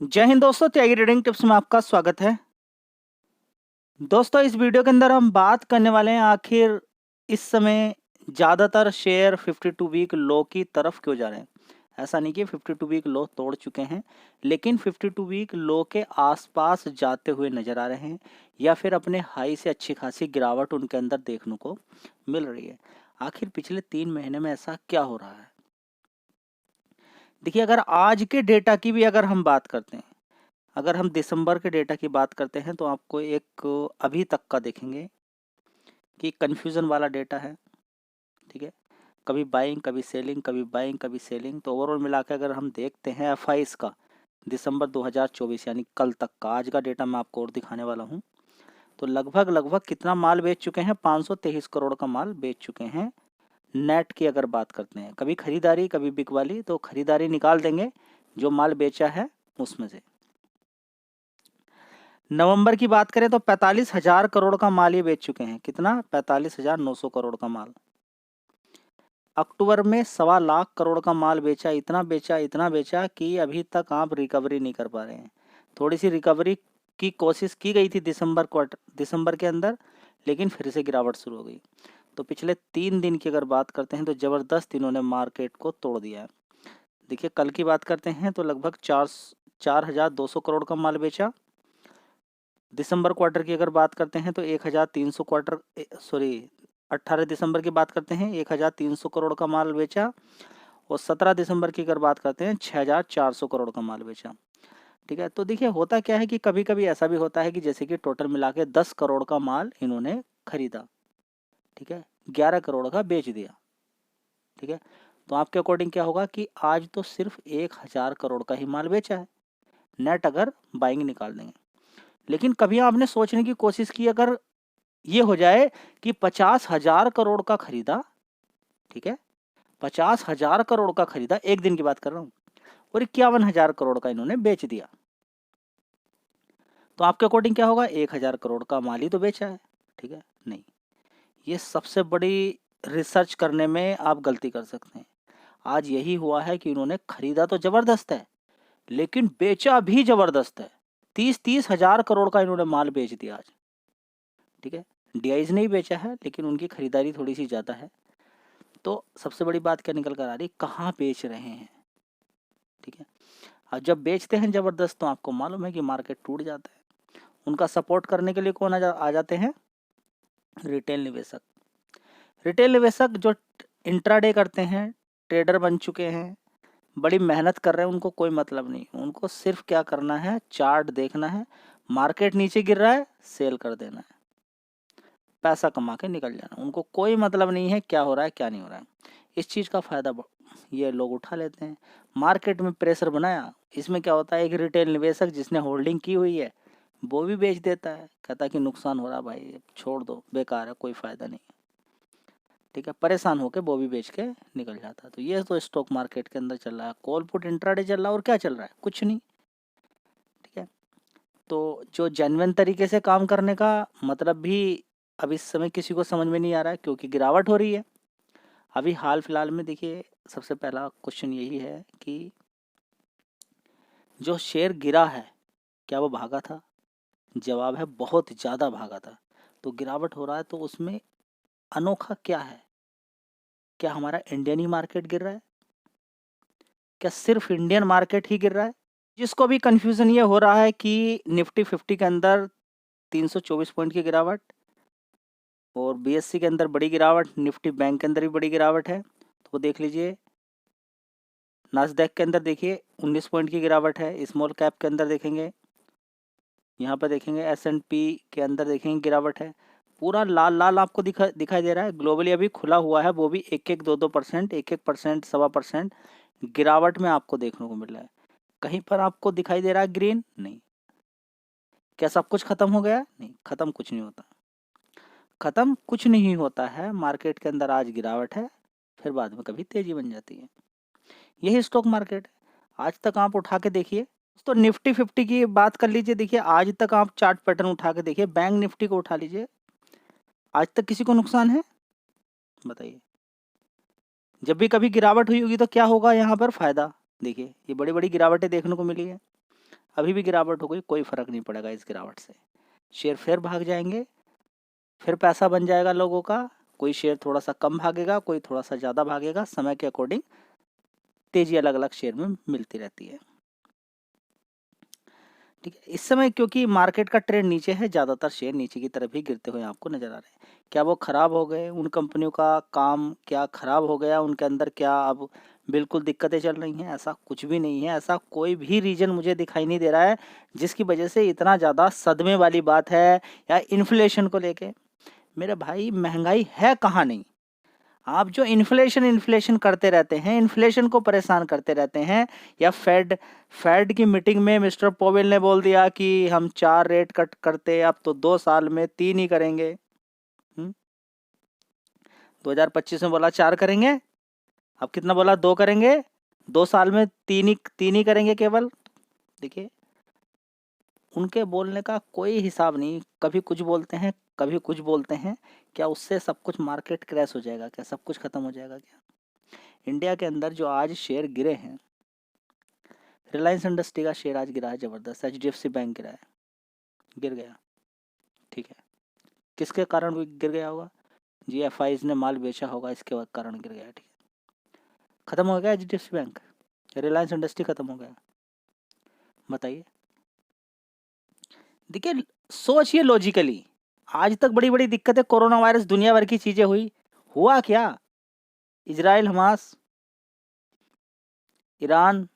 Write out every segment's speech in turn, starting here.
जय हिंद दोस्तों, त्यागी reading tips में आपका स्वागत है। दोस्तों, इस वीडियो के अंदर हम बात करने वाले हैं आखिर इस समय ज़्यादातर शेयर 52 वीक लो की तरफ क्यों जा रहे हैं। ऐसा नहीं कि 52 वीक लो तोड़ चुके हैं, लेकिन 52 वीक लो के आसपास जाते हुए नज़र आ रहे हैं या फिर अपने हाई से अच्छी खासी गिरावट उनके अंदर देखने को मिल रही है। आखिर पिछले 3 महीने में ऐसा क्या हो रहा है? देखिए, अगर आज के डेटा की भी अगर हम बात करते हैं, अगर हम दिसंबर के डेटा की बात करते हैं तो आपको एक अभी तक का देखेंगे कि कन्फ्यूज़न वाला डेटा है, ठीक है? कभी बाइंग, कभी सेलिंग, कभी बाइंग, कभी सेलिंग। तो ओवरऑल मिला के अगर हम देखते हैं एफ का दिसंबर 2024 यानी कल तक का, आज का डेटा मैं आपको और दिखाने वाला हूँ। तो लगभग कितना माल बेच चुके हैं? 523 करोड़ का माल बेच चुके हैं। नेट की अगर बात करते हैं, कभी खरीदारी कभी बिकवाली, तो खरीदारी निकाल देंगे जो माल बेचा है उसमें से। नवंबर की बात करें तो 45,000 करोड़ का माल ये बेच चुके हैं। कितना? 45,900 करोड़ का माल। अक्टूबर में 1.25 करोड़ का माल बेचा। इतना बेचा कि अभी तक आप रिकवरी नहीं कर पा रहे हैं। थोड़ी सी रिकवरी की कोशिश की गई थी दिसंबर के अंदर, लेकिन फिर से गिरावट शुरू हो गई। तो पिछले 3 दिन की अगर बात करते हैं तो ज़बरदस्त इन्होंने मार्केट को तोड़ दिया है। देखिए, कल की बात करते हैं तो लगभग 4,200 करोड़ का माल बेचा। दिसंबर क्वार्टर की अगर बात करते हैं तो 1,300 18 दिसंबर की बात करते हैं 1,300 करोड़ का माल बेचा। और 17 दिसंबर की अगर बात करते हैं 6,400 करोड़ का माल बेचा। ठीक है, तो देखिए होता क्या है कि कभी कभी ऐसा भी होता है कि जैसे कि टोटल मिला के 10 करोड़ का माल इन्होंने खरीदा, ठीक है, 11 करोड़ का बेच दिया। ठीक है, तो आपके अकॉर्डिंग क्या होगा कि आज तो सिर्फ 1,000 करोड़ का ही माल बेचा है, नेट अगर बाइंग निकाल देंगे। लेकिन कभी आपने सोचने की कोशिश की, अगर ये हो जाए कि 50,000 करोड़ का खरीदा, ठीक है, 50,000 करोड़ का खरीदा, एक दिन की बात कर रहा हूं, और 51,000 करोड़ का इन्होंने बेच दिया, तो आपके अकॉर्डिंग क्या होगा? 1,000 करोड़ का माल ही तो बेचा है। ठीक है, नहीं, ये सबसे बड़ी रिसर्च करने में आप गलती कर सकते हैं। आज यही हुआ है कि इन्होंने खरीदा तो जबरदस्त है, लेकिन बेचा भी जबरदस्त है। 30-30 हजार करोड़ का इन्होंने माल बेच दिया आज। ठीक है, डीआईज नहीं बेचा है, लेकिन उनकी खरीदारी थोड़ी सी ज़्यादा है। तो सबसे बड़ी बात क्या निकल कर आ रही, कहाँ बेच रहे हैं। ठीक है, अब जब बेचते हैं जबरदस्त तो आपको मालूम है कि मार्केट टूट जाता है। उनका सपोर्ट करने के लिए कौन आ जाते हैं? रिटेल निवेशक। रिटेल निवेशक जो इंट्राडे करते हैं, ट्रेडर बन चुके हैं, बड़ी मेहनत कर रहे हैं, उनको कोई मतलब नहीं। उनको सिर्फ क्या करना है? चार्ट देखना है, मार्केट नीचे गिर रहा है, सेल कर देना है, पैसा कमा के निकल जाना। उनको कोई मतलब नहीं है क्या हो रहा है क्या नहीं हो रहा है। इस चीज़ का फ़ायदा ये लोग उठा लेते हैं। मार्केट में प्रेशर बनाया, इसमें क्या होता है, एक रिटेल निवेशक जिसने होल्डिंग की हुई है वो भी बेच देता है, कहता है कि नुकसान हो रहा भाई, छोड़ दो, बेकार है, कोई फ़ायदा नहीं है। ठीक है, परेशान होकर वो भी बेच के निकल जाता है। तो ये तो स्टॉक मार्केट के अंदर चल रहा है। कॉल पुट इंट्राडे चल रहा है, और क्या चल रहा है? कुछ नहीं। ठीक है, तो जो जेन्युइन तरीके से काम करने का मतलब भी अब इस समय किसी को समझ में नहीं आ रहा है, क्योंकि गिरावट हो रही है। अभी हाल फिलहाल में देखिए, सबसे पहला क्वेश्चन यही है कि जो शेयर गिरा है, क्या वो भागा था? जवाब है बहुत ज़्यादा भागा था। तो गिरावट हो रहा है तो उसमें अनोखा क्या है? क्या हमारा इंडियन ही मार्केट गिर रहा है? क्या सिर्फ इंडियन मार्केट ही गिर रहा है? जिसको भी कंफ्यूजन ये हो रहा है कि निफ्टी 50 के अंदर 324 पॉइंट की गिरावट, और बीएससी के अंदर बड़ी गिरावट, निफ्टी बैंक के अंदर भी बड़ी गिरावट है, तो वो देख लीजिए। नास्डैक के अंदर देखिए 19 पॉइंट की गिरावट है। स्मॉल कैप के अंदर देखेंगे, यहाँ पर देखेंगे S&P के अंदर देखेंगे गिरावट है। पूरा लाल लाल आपको दिखाई दे रहा है। ग्लोबली अभी खुला हुआ है, वो भी 1-1, 2-2%, 1-1%, 1.25% गिरावट में आपको देखने को मिल रहा है। कहीं पर आपको दिखाई दे रहा है ग्रीन? नहीं। क्या सब कुछ खत्म हो गया? नहीं, खत्म कुछ नहीं होता। खत्म कुछ नहीं होता है। मार्केट के अंदर आज गिरावट है, फिर बाद में कभी तेजी बन जाती है। यही स्टॉक मार्केट है। आज तक आप उठा के देखिए, तो निफ्टी 50 की बात कर लीजिए। देखिए आज तक आप चार्ट पैटर्न उठा के देखिए, बैंक निफ्टी को उठा लीजिए, आज तक किसी को नुकसान है? बताइए। जब भी कभी गिरावट हुई होगी तो क्या होगा यहाँ पर? फायदा। देखिए, ये बड़ी बड़ी गिरावटें देखने को मिली है। अभी भी गिरावट हो गई, कोई फर्क नहीं पड़ेगा इस गिरावट से। शेयर फिर भाग जाएंगे, फिर पैसा बन जाएगा लोगों का। कोई शेयर थोड़ा सा कम भागेगा, कोई थोड़ा सा ज़्यादा भागेगा। समय के अकॉर्डिंग तेजी अलग अलग शेयर में मिलती रहती है। ठीक है, इस समय क्योंकि मार्केट का ट्रेंड नीचे है, ज़्यादातर शेयर नीचे की तरफ ही गिरते हुए आपको नजर आ रहे हैं। क्या वो खराब हो गए? उन कंपनियों का काम क्या खराब हो गया? उनके अंदर क्या अब बिल्कुल दिक्कतें चल रही हैं? ऐसा कुछ भी नहीं है। ऐसा कोई भी रीजन मुझे दिखाई नहीं दे रहा है जिसकी वजह से इतना ज़्यादा सदमे वाली बात है। या इन्फ्लेशन को लेके, मेरे भाई महंगाई है कहाँ नहीं। आप जो इन्फ्लेशन इन्फ्लेशन करते रहते हैं, इन्फ्लेशन को परेशान करते रहते हैं। या फेड की मीटिंग में मिस्टर पोवेल ने बोल दिया कि हम 4 रेट कट करते, अब तो 2 साल में 3 ही करेंगे। 2025 में बोला 4 करेंगे, अब कितना बोला? 2 करेंगे। 2 साल में 3 ही करेंगे केवल। देखिए, उनके बोलने का कोई हिसाब नहीं। कभी कुछ बोलते हैं, कभी कुछ बोलते हैं। क्या उससे सब कुछ मार्केट क्रैश हो जाएगा? क्या सब कुछ खत्म हो जाएगा? क्या इंडिया के अंदर जो आज शेयर गिरे हैं, रिलायंस इंडस्ट्री का शेयर आज गिरा है जबरदस्त। HDFC बैंक गिरा है, गिर गया। ठीक है, किसके कारण भी गिर गया होगा? GFIs ने माल बेचा होगा, इसके कारण गिर गया। ठीक है, खत्म हो गया HDFC बैंक, रिलायंस इंडस्ट्री खत्म हो गया? बताइए। देखिए, सोचिए लॉजिकली। आज तक बड़ी बड़ी दिक्कतें, कोरोना वायरस, दुनिया भर की चीजें हुई, हुआ क्या? इजराइल हमास, ईरान,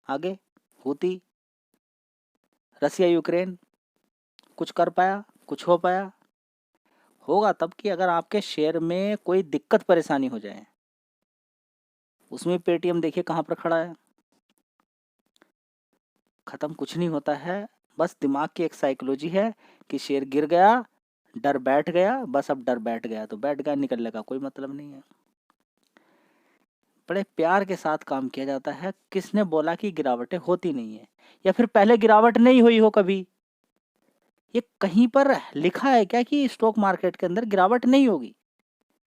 आगे हूती, रसिया यूक्रेन, कुछ कर पाया? कुछ हो पाया? होगा तब कि अगर आपके शेयर में कोई दिक्कत परेशानी हो जाए। उसमें पेटीएम देखिए कहाँ पर खड़ा है। खत्म कुछ नहीं होता है, बस दिमाग की एक साइकोलॉजी है कि शेयर गिर गया, डर बैठ गया, बस अब डर बैठ गया तो बैठ गया, निकलने का कोई मतलब नहीं है। बड़े प्यार के साथ काम किया जाता है। किसने बोला कि गिरावटें होती नहीं है? या फिर पहले गिरावट नहीं हुई हो कभी? ये कहीं पर लिखा है क्या कि स्टॉक मार्केट के अंदर गिरावट नहीं होगी?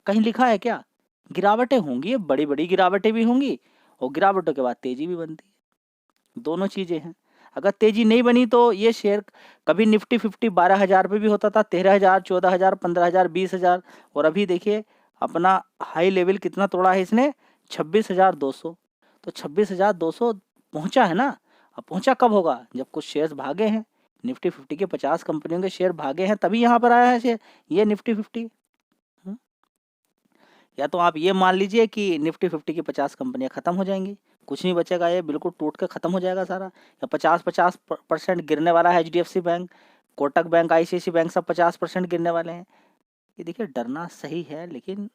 कहीं लिखा है क्या? गिरावटें होंगी, बड़ी बड़ी गिरावटें भी होंगी, और गिरावटों के बाद तेजी भी बनती है। दोनों चीजें हैं। अगर तेजी नहीं बनी तो ये शेयर कभी निफ्टी 50 12,000 पे भी होता था, 13,000, 14,000, 15,000, 20,000। और अभी देखिए अपना हाई लेवल कितना तोड़ा है इसने? 26,200। तो 26,200 पहुंचा है ना। अब पहुंचा कब होगा? जब कुछ शेयर्स भागे हैं। निफ्टी 50 के 50 कंपनियों के शेयर भागे हैं, तभी यहाँ पर आया है शेयर, ये निफ्टी 50। या तो आप ये मान लीजिए कि निफ्टी 50 की 50 कंपनियां खत्म हो जाएंगी, कुछ नहीं बचेगा, ये बिल्कुल टूट के खत्म हो जाएगा सारा। या 50% गिरने वाला है HDFC bank, Kotak bank, ICICI bank, सब 50% गिरने वाले हैं। ये देखिए, डरना सही है, लेकिन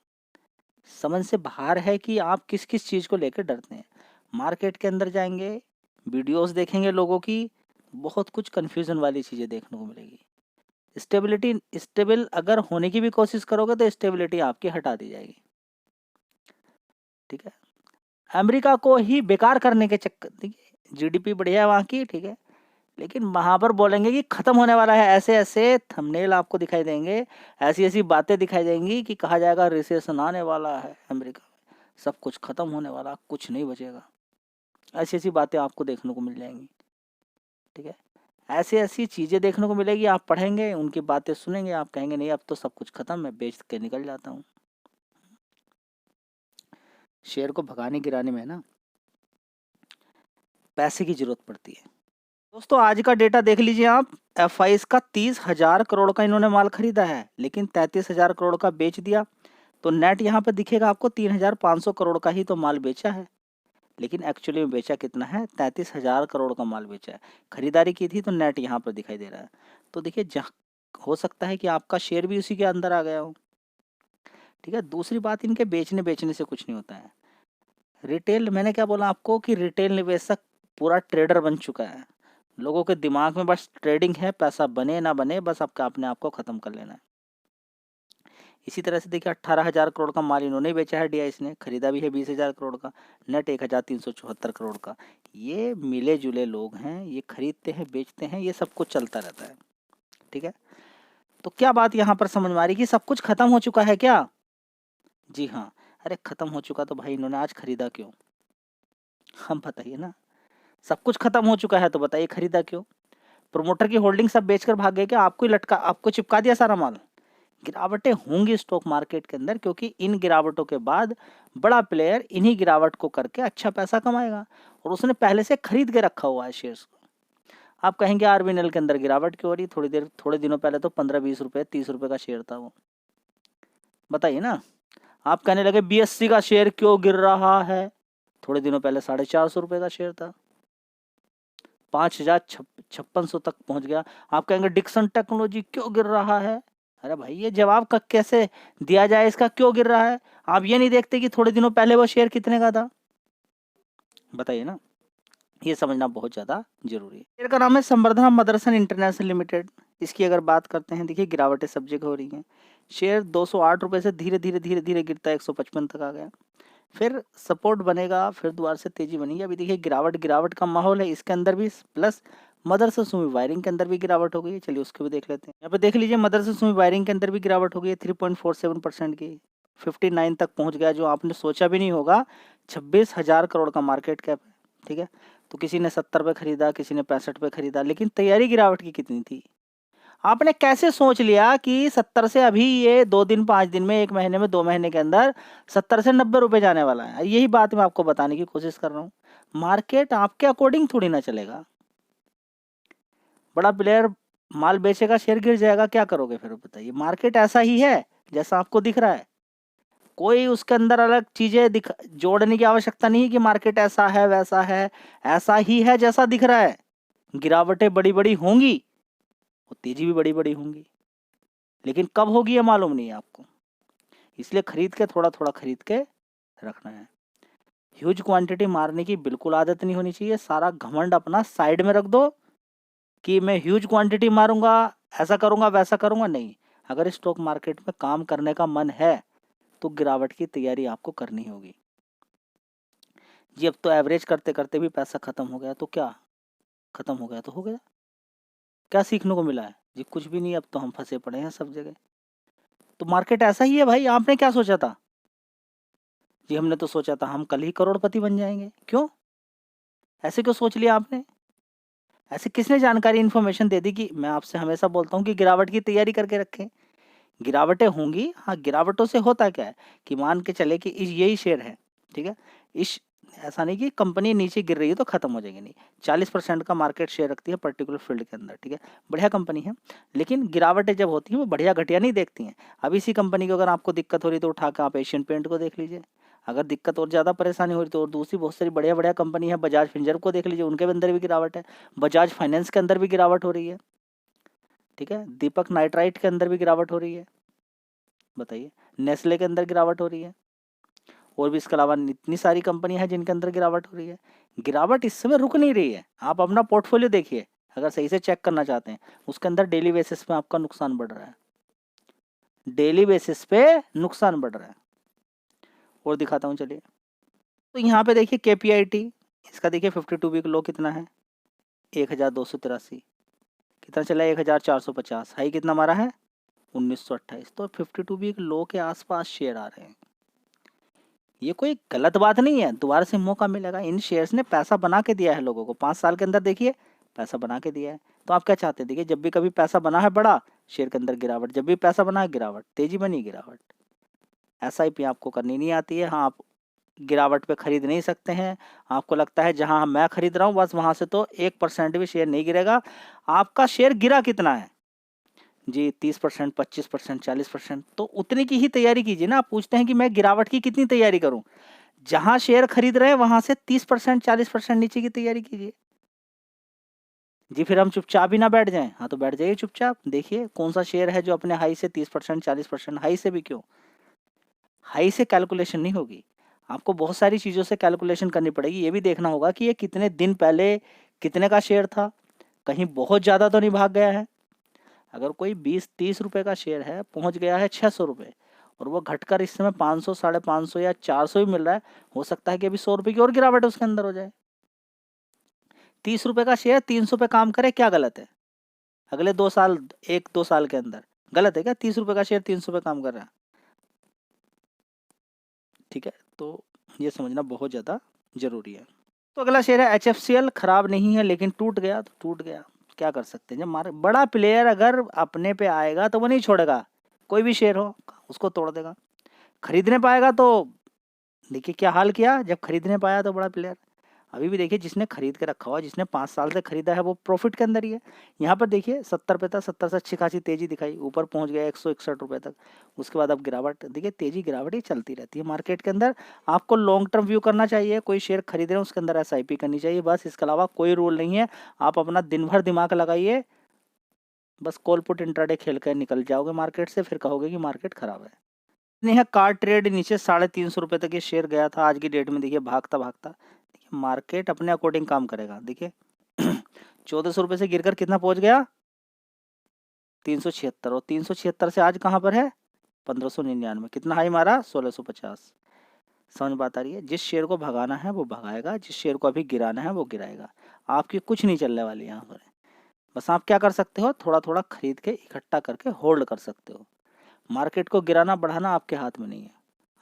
समझ से बाहर है कि आप किस किस चीज़ को लेकर डरते हैं। मार्केट के अंदर जाएंगे, वीडियोस देखेंगे लोगों की, बहुत कुछ कन्फ्यूजन वाली चीज़ें देखने को मिलेगी। स्टेबल अगर होने की भी कोशिश करोगे तो स्टेबिलिटी आपकी हटा दी जाएगी। ठीक है, अमेरिका को ही बेकार करने के चक्कर, देखिए GDP बढ़िया है वहाँ की, ठीक है, लेकिन वहाँ पर बोलेंगे कि खत्म होने वाला है, ऐसे ऐसे थंबनेल आपको दिखाई देंगे, ऐसी ऐसी बातें दिखाई देंगी कि कहा जाएगा रिसेशन आने वाला है अमेरिका में, सब कुछ खत्म होने वाला, कुछ नहीं बचेगा। ऐसी ऐसी बातें आपको देखने को मिल जाएंगी। ठीक है, ऐसी ऐसी चीज़ें देखने को मिलेगी, आप पढ़ेंगे, उनकी बातें सुनेंगे, आप कहेंगे नहीं अब तो सब कुछ खत्म, मैं बेच के निकल जाता हूँ। शेयर को भगाने गिराने में ना पैसे की जरूरत पड़ती है। दोस्तों, आज का डेटा देख लीजिए आप। FIs का 30,000 करोड़ का इन्होंने माल खरीदा है, लेकिन 33,000 करोड़ का बेच दिया। तो नेट यहाँ पे दिखेगा आपको 3,500 करोड़ का ही तो माल बेचा है, लेकिन एक्चुअली में बेचा कितना है? 33,000 करोड़ का माल बेचा है। खरीदारी की थी तो नेट यहाँ पर दिखाई दे रहा है। तो देखिए, जहाँ हो सकता है कि आपका शेयर भी उसी के अंदर आ गया हो। ठीक है, दूसरी बात, इनके बेचने बेचने से कुछ नहीं होता है। रिटेल, मैंने क्या बोला आपको कि रिटेल निवेशक पूरा ट्रेडर बन चुका है। लोगों के दिमाग में बस ट्रेडिंग है, पैसा बने ना बने, बस आपका अपने आप को खत्म कर लेना है। इसी तरह से देखिए 18,000 करोड़ का माल इन्होंने बेचा है, DIS ने, खरीदा भी है 20,000 करोड़ का, नेट 1,374 करोड़ का। ये मिले जुले लोग हैं, ये खरीदते हैं बेचते हैं, ये सब कुछ चलता रहता है। ठीक है, तो क्या बात यहाँ पर समझ में आ रही कि सब कुछ खत्म हो चुका है क्या? जी हाँ। अरे खत्म हो चुका तो भाई इन्होंने आज खरीदा क्यों? हम बताइए ना। सब कुछ खत्म हो चुका है तो बताइए खरीदा क्यों? प्रोमोटर की होल्डिंग सब बेचकर भाग गए क्या? आपको ही लटका, आपको चिपका दिया सारा माल? गिरावटें होंगी स्टॉक मार्केट के अंदर, क्योंकि इन गिरावटों के बाद बड़ा प्लेयर इन्हीं गिरावट को करके अच्छा पैसा कमाएगा, और उसने पहले से खरीद के रखा हुआ है शेयर्स को। आप कहेंगे आरबीएनएल के अंदर गिरावट क्यों हो रही? थोड़े दिनों पहले तो 15-20 रुपए 30 रुपए का शेयर था वो, बताइए ना। आप कहने लगे बीएससी का शेयर क्यों गिर रहा है? थोड़े दिनों पहले 450 रुपए का शेयर था, 5,5600 तक पहुंच गया। आप कहेंगे डिक्सन टेक्नोलॉजी क्यों गिर रहा है? अरे भाई ये जवाब का कैसे दिया जाए, इसका क्यों गिर रहा है? आप ये नहीं देखते कि थोड़े दिनों पहले वो शेयर कितने का था? बताइए ना, ये समझना बहुत ज़्यादा जरूरी है। शेयर का नाम है संवर्धना मदरसन इंटरनेशनल लिमिटेड। इसकी अगर बात करते हैं, देखिए गिरावटें सब जगह हो रही हैं। शेयर 208 रुपये से धीरे धीरे गिरता है 155 तक आ गया, फिर सपोर्ट बनेगा, फिर दोबारा से तेजी बनेगी। अभी देखिए गिरावट का माहौल है, इसके अंदर भी प्लस मदरसा सुमी वायरिंग के अंदर भी गिरावट हो गई है। चलिए उसको भी देख लेते हैं। यहाँ पे देख लीजिए मदरसा सुमी वायरिंग के अंदर भी गिरावट हो गई है 3.47% की, 59 तक पहुंच गया, जो आपने सोचा भी नहीं होगा। 26,000 करोड़ का मार्केट कैप है, ठीक है। तो किसी ने 70 पे खरीदा, किसी ने 65 पे खरीदा, लेकिन तैयारी गिरावट की कितनी थी? आपने कैसे सोच लिया कि 70 से अभी ये 2 दिन 5 दिन में, 1 महीने में, 2 महीने के अंदर 70 से 90 रुपए जाने वाला है? यही बात मैं आपको बताने की कोशिश कर रहा हूँ। मार्केट आपके अकॉर्डिंग थोड़ी ना चलेगा। बड़ा प्लेयर माल बेचेगा, शेयर गिर जाएगा, क्या करोगे फिर बताइए? मार्केट ऐसा ही है जैसा आपको दिख रहा है, कोई उसके अंदर अलग चीजें जोड़ने की आवश्यकता नहीं है कि मार्केट ऐसा है वैसा है, ऐसा ही है जैसा दिख रहा है। गिरावटें बड़ी बड़ी होंगी और तेजी भी बड़ी बड़ी होंगी, लेकिन कब होगी ये मालूम नहीं है आपको। इसलिए खरीद के थोड़ा थोड़ा खरीद के रखना है। ह्यूज क्वांटिटी मारने की बिल्कुल आदत नहीं होनी चाहिए। सारा घमंड अपना साइड में रख दो कि मैं ह्यूज क्वांटिटी मारूंगा, ऐसा करूंगा वैसा करूंगा, नहीं। अगर स्टॉक मार्केट में काम करने का मन है तो गिरावट की तैयारी आपको करनी होगी। जी अब तो एवरेज करते करते भी पैसा खत्म हो गया, तो क्या खत्म हो गया तो हो गया, क्या सीखने को मिला है? जी कुछ भी नहीं, अब तो हम फंसे पड़े हैं सब जगह। तो मार्केट ऐसा ही है भाई। आपने क्या सोचा था? जी हमने तो सोचा था हम कल ही करोड़पति बन जाएंगे। क्यों ऐसे क्यों सोच लिया आपने? ऐसे किसने जानकारी इन्फॉर्मेशन दे दी? कि मैं आपसे हमेशा बोलता हूँ कि गिरावट की तैयारी करके रखें। गिरावटें होंगी, हाँ। गिरावटों से होता क्या है कि मान के चले कि यही शेयर है, ठीक है। इस ऐसा नहीं कि कंपनी नीचे गिर रही है तो खत्म हो जाएगी, नहीं। 40% का मार्केट शेयर रखती है पर्टिकुलर फील्ड के अंदर, ठीक है। बढ़िया कंपनी है, लेकिन गिरावटें जब होती हैं वो बढ़िया घटिया नहीं देखती हैं। अब इसी कंपनी को अगर आपको दिक्कत हो रही तो उठा कर आप एशियन पेंट को देख लीजिए। अगर दिक्कत और ज़्यादा परेशानी हो रही तो और दूसरी बहुत सारी बढ़िया बढ़िया कंपनी है, बजाज फिंजर को देख लीजिए, उनके अंदर भी गिरावट है। बजाज फाइनेंस के अंदर भी गिरावट हो रही है, ठीक है। दीपक नाइट्राइट के अंदर भी गिरावट हो रही है, बताइए। नेस्ले के अंदर गिरावट हो रही है, और भी इसके अलावा इतनी सारी कंपनी है जिनके अंदर गिरावट हो रही है। गिरावट इस समय रुक नहीं रही है। आप अपना पोर्टफोलियो देखिए, अगर सही से चेक करना चाहते हैं, उसके अंदर डेली बेसिस पे आपका नुकसान बढ़ रहा है, डेली बेसिस पे नुकसान बढ़ रहा है। और दिखाता हूँ चलिए। तो यहाँ पे देखिए KPIT, इसका देखिए 52 वीक लो कितना है, 1283। कितना चला है? 1450। हाई कितना मारा है? 1928। तो 52 वीक लो के आसपास शेयर आ रहे हैं। ये कोई गलत बात नहीं है, दोबारा से मौका मिलेगा। इन शेयर्स ने पैसा बना के दिया है लोगों को, 5 साल के अंदर देखिए पैसा बना के दिया है। तो आप क्या चाहते हैं? देखिए जब भी कभी पैसा बना है बड़ा, शेयर के अंदर गिरावट, जब भी पैसा बना है गिरावट, तेजी बनी गिरावट। SIP आपको करनी नहीं आती है, हाँ। आप गिरावट पे खरीद नहीं सकते हैं। आपको लगता है जहां मैं खरीद रहा हूँ बस वहां से तो 1% भी शेयर नहीं गिरेगा। आपका शेयर गिरा कितना है जी? 30%, 25%, 40%। तो उतने की ही तैयारी कीजिए ना। आप पूछते हैं कि मैं गिरावट की कितनी तैयारी करूं? जहां शेयर खरीद रहे हैं वहां से 30%, 40% नीचे की तैयारी कीजिए जी। फिर हम चुपचाप ही ना बैठ जाएं? हाँ तो बैठ जाइए चुपचाप, देखिए कौन सा शेयर है जो अपने हाई से 30%, 40%, हाई से भी क्यों, हाई से कैलकुलेशन नहीं होगी। आपको बहुत सारी चीज़ों से कैलकुलेशन करनी पड़ेगी। ये भी देखना होगा कि ये कितने दिन पहले कितने का शेयर था, कहीं बहुत ज़्यादा तो नहीं भाग गया है। अगर कोई 20-30 रुपए का शेयर है, पहुंच गया है 600 रुपये, और वो घटकर इस समय 500, 550 या 400 ही मिल रहा है, हो सकता है कि अभी 100 रुपये की और गिरावट उसके अंदर हो जाए। 30 रुपए का शेयर 300 पे काम करे, क्या गलत है? अगले 2 साल, 1-2 साल के अंदर गलत है क्या? 30 रुपए का शेयर 300 पे काम कर रहा है, ठीक है। तो ये समझना बहुत ज़्यादा जरूरी है। तो अगला शेयर है HFCL, खराब नहीं है लेकिन टूट गया तो टूट गया, क्या कर सकते हैं। जब बड़ा प्लेयर अगर अपने पे आएगा तो वो नहीं छोड़ेगा, कोई भी शेयर हो उसको तोड़ देगा। खरीदने पाएगा तो देखिए क्या हाल किया, जब खरीदने पाया तो बड़ा प्लेयर। अभी भी देखिए जिसने खरीद के रखा हुआ, जिसने 5 साल से खरीदा है वो प्रॉफिट के अंदर ही है। यहाँ पर देखिए 70 पे था, 70 से अच्छी खासी तेजी दिखाई, ऊपर पहुंच गया 161 रुपए तक। उसके बाद अब गिरावट, देखिए तेजी गिरावट ही चलती रहती है मार्केट के अंदर। आपको लॉन्ग टर्म व्यू करना चाहिए, कोई शेयर खरीद रहे हैं उसके अंदर SIP करनी चाहिए बस, इसके अलावा कोई रूल नहीं है। आप अपना दिन भर दिमाग लगाइए, बस कॉल पुट इंट्राडे खेल कर निकल जाओगे मार्केट से, फिर कहोगे कि मार्केट खराब है। नहीं है, कार ट्रेड नीचे 350 रुपए तक ये शेयर गया था, आज की डेट में देखिए भागता भागता। देखिए मार्केट अपने अकॉर्डिंग काम करेगा। देखिए 1400 रुपए से गिरकर कितना पहुंच गया, 376, और 376 से आज कहां पर है 1599। कितना हाई मारा, 1650। समझ बात आ रही है। जिस शेयर को भगाना है वो भगाएगा, जिस शेयर को अभी गिराना है वो गिराएगा। आपकी कुछ नहीं चलने वाली यहाँ पर। बस आप क्या कर सकते हो, थोड़ा थोड़ा खरीद के इकट्ठा करके होल्ड कर सकते हो। मार्केट को गिराना बढ़ाना आपके हाथ में नहीं है,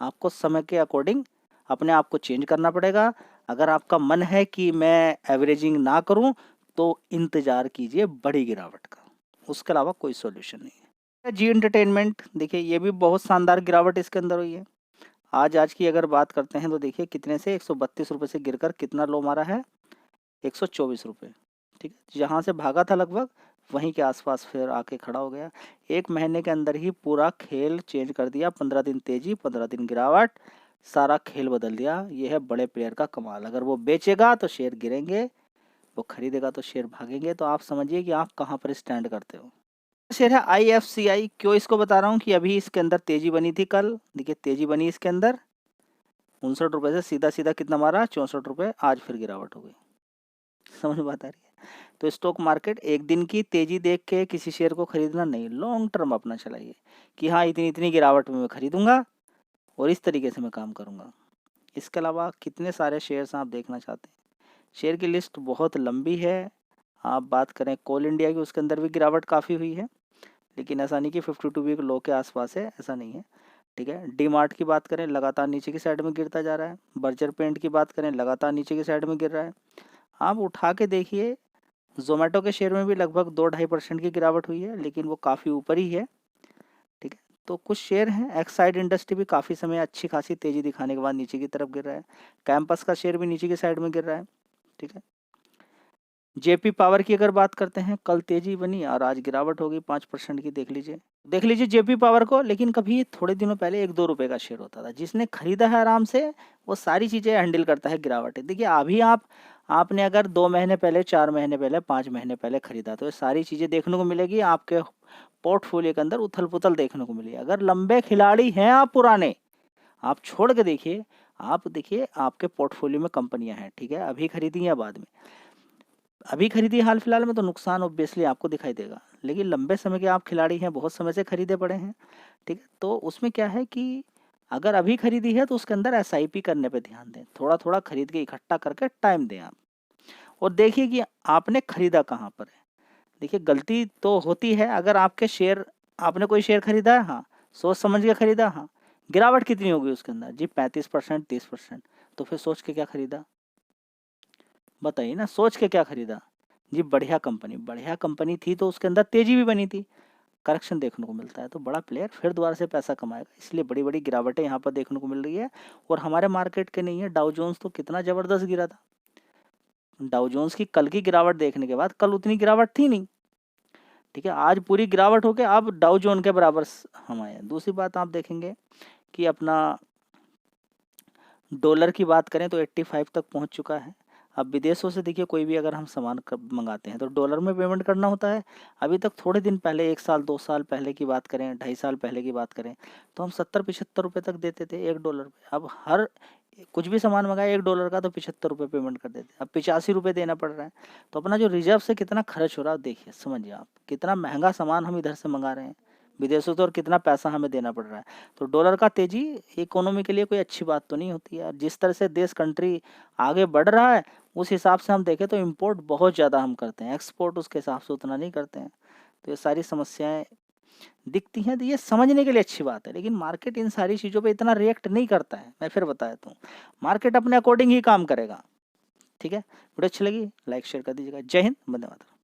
आपको समय के अकॉर्डिंग अपने आप को चेंज करना पड़ेगा। अगर आपका मन है कि मैं एवरेजिंग ना करूं तो इंतजार कीजिए बड़ी गिरावट का, उसके अलावा कोई सॉल्यूशन नहीं है। जी एंटरटेनमेंट, देखिए ये भी बहुत शानदार गिरावट इसके अंदर हुई है। आज की अगर बात करते हैं तो देखिए कितने से 132 रुपये से गिरकर कितना लो मारा है, 124 रुपये। ठीक है, जहाँ से भागा था लगभग वहीं के आसपास फिर आके खड़ा हो गया। 1 महीने के अंदर ही पूरा खेल चेंज कर दिया। 15 दिन तेजी, 15 दिन गिरावट, सारा खेल बदल दिया। ये है बड़े प्लेयर का कमाल। अगर वो बेचेगा तो शेयर गिरेंगे, वो खरीदेगा तो शेयर भागेंगे। तो आप समझिए कि आप कहाँ पर स्टैंड करते हो। शेयर है IFCI। क्यों इसको बता रहा हूँ कि अभी इसके अंदर तेजी बनी थी कल, देखिए तेजी बनी इसके अंदर 59 रुपये से सीधा सीधा कितना मारा, 64 रुपये। आज फिर गिरावट हो गई। समझ बात आ रही है। तो स्टॉक मार्केट एक दिन की तेजी देख के किसी शेयर को खरीदना नहीं, लॉन्ग टर्म अपना चलाइए कि हाँ इतनी इतनी गिरावट में मैं खरीदूंगा और इस तरीके से मैं काम करूंगा। इसके अलावा कितने सारे शेयर्स आप देखना चाहते हैं, शेयर की लिस्ट बहुत लंबी है। आप बात करें कोल इंडिया की, उसके अंदर भी गिरावट काफ़ी हुई है, लेकिन ऐसा नहीं कि 52 वीक लो के आसपास है, ऐसा नहीं है। ठीक है, डी मार्ट की बात करें लगातार नीचे की साइड में गिरता जा रहा है। बर्जर पेंट की बात करें लगातार नीचे की साइड में गिर रहा है। आप उठा के देखिए, जोमेटो के शेयर में भी लगभग 2-2.5% की गिरावट हुई है, लेकिन वो काफ़ी ऊपर ही है। ठीक है, तो कुछ शेयर हैं, एक्साइड इंडस्ट्री भी काफ़ी समय अच्छी खासी तेज़ी दिखाने के बाद नीचे की तरफ गिर रहा है। कैंपस का शेयर भी नीचे की साइड में गिर रहा है। ठीक है, JP पावर की अगर बात करते हैं, कल तेजी बनी और आज गिरावट हो गई 5% की। देख लीजिए JP पावर को। लेकिन कभी थोड़े दिनों पहले 1-2 रुपए का शेयर होता था, जिसने खरीदा है आराम से वो सारी चीज़ें हैंडल करता है गिरावट। देखिए अभी आपने अगर 2 महीने पहले, 4 महीने पहले, 5 महीने पहले खरीदा तो ये सारी चीज़ें देखने को मिलेगी आपके पोर्टफोलियो के अंदर, उथल पुथल देखने को मिलेगी। अगर लंबे खिलाड़ी हैं आप, पुराने, आप छोड़ के देखिए, आप देखिए आपके पोर्टफोलियो में कंपनियां हैं। ठीक है, अभी खरीदी या बाद में, अभी खरीदी हाल फिलहाल में तो नुकसान ऑब्वियसली आपको दिखाई देगा, लेकिन लंबे समय के आप खिलाड़ी हैं, बहुत समय से खरीदे पड़े हैं। ठीक है, तो उसमें क्या है कि अगर अभी खरीदी है तो उसके अंदर SIP करने पे ध्यान दें, थोड़ा थोड़ा खरीद के इकट्ठा करके टाइम दें आप, और देखिए कि आपने खरीदा कहाँ पर है। देखिए गलती तो होती है, अगर आपके शेयर, आपने कोई शेयर खरीदा है, हाँ सोच समझ के खरीदा, हाँ गिरावट कितनी होगी उसके अंदर जी, 35%, 30%, तो फिर सोच के क्या खरीदा, बताइए ना, सोच के क्या खरीदा जी। बढ़िया कंपनी थी तो उसके अंदर तेजी भी बनी थी, करेक्शन देखने को मिलता है तो बड़ा प्लेयर फिर दोबारा से पैसा कमाएगा, इसलिए बड़ी बड़ी गिरावटें यहाँ पर देखने को मिल रही है। और हमारे मार्केट के नहीं है, डाउ जोन्स तो कितना जबरदस्त गिरा था। डाउ जोन्स की कल की गिरावट देखने के बाद, कल उतनी गिरावट थी नहीं। ठीक है, आज पूरी गिरावट होकर अब डाउ जोन के बराबर हम आए हैं। दूसरी बात आप देखेंगे कि अपना डॉलर की बात करें तो 85 तक पहुंच चुका है। अब विदेशों से देखिए कोई भी अगर हम सामान मंगाते हैं तो डॉलर में पेमेंट करना होता है। अभी तक थोड़े दिन पहले, 1 साल 2 साल पहले की बात करें, 2.5 साल पहले की बात करें, तो हम 70-75 रुपये तक देते थे $1 पे। अब हर कुछ भी सामान मंगाए $1 का तो 75 रुपये पेमेंट कर देते, अब 85 रुपये देना पड़ रहा है। तो अपना जो रिजर्व से कितना खर्च हो रहा है देखिए, समझिए आप कितना महंगा सामान हम इधर से मंगा रहे हैं विदेशों से, और कितना पैसा हमें देना पड़ रहा है। तो डॉलर का तेजी इकोनॉमी के लिए कोई अच्छी बात तो नहीं होती है। जिस तरह से देश, कंट्री आगे बढ़ रहा है उस हिसाब से हम देखें तो इम्पोर्ट बहुत ज़्यादा हम करते हैं, एक्सपोर्ट उसके हिसाब से उतना नहीं करते हैं। तो ये सारी समस्याएं दिखती हैं, तो ये समझने के लिए अच्छी बात है, लेकिन मार्केट इन सारी चीज़ों पे इतना रिएक्ट नहीं करता है। मैं फिर बताया तो मार्केट अपने अकॉर्डिंग ही काम करेगा। ठीक है, वीडियो अच्छी लगी लाइक शेयर कर दीजिएगा। जय हिंद, वंदे मातरम।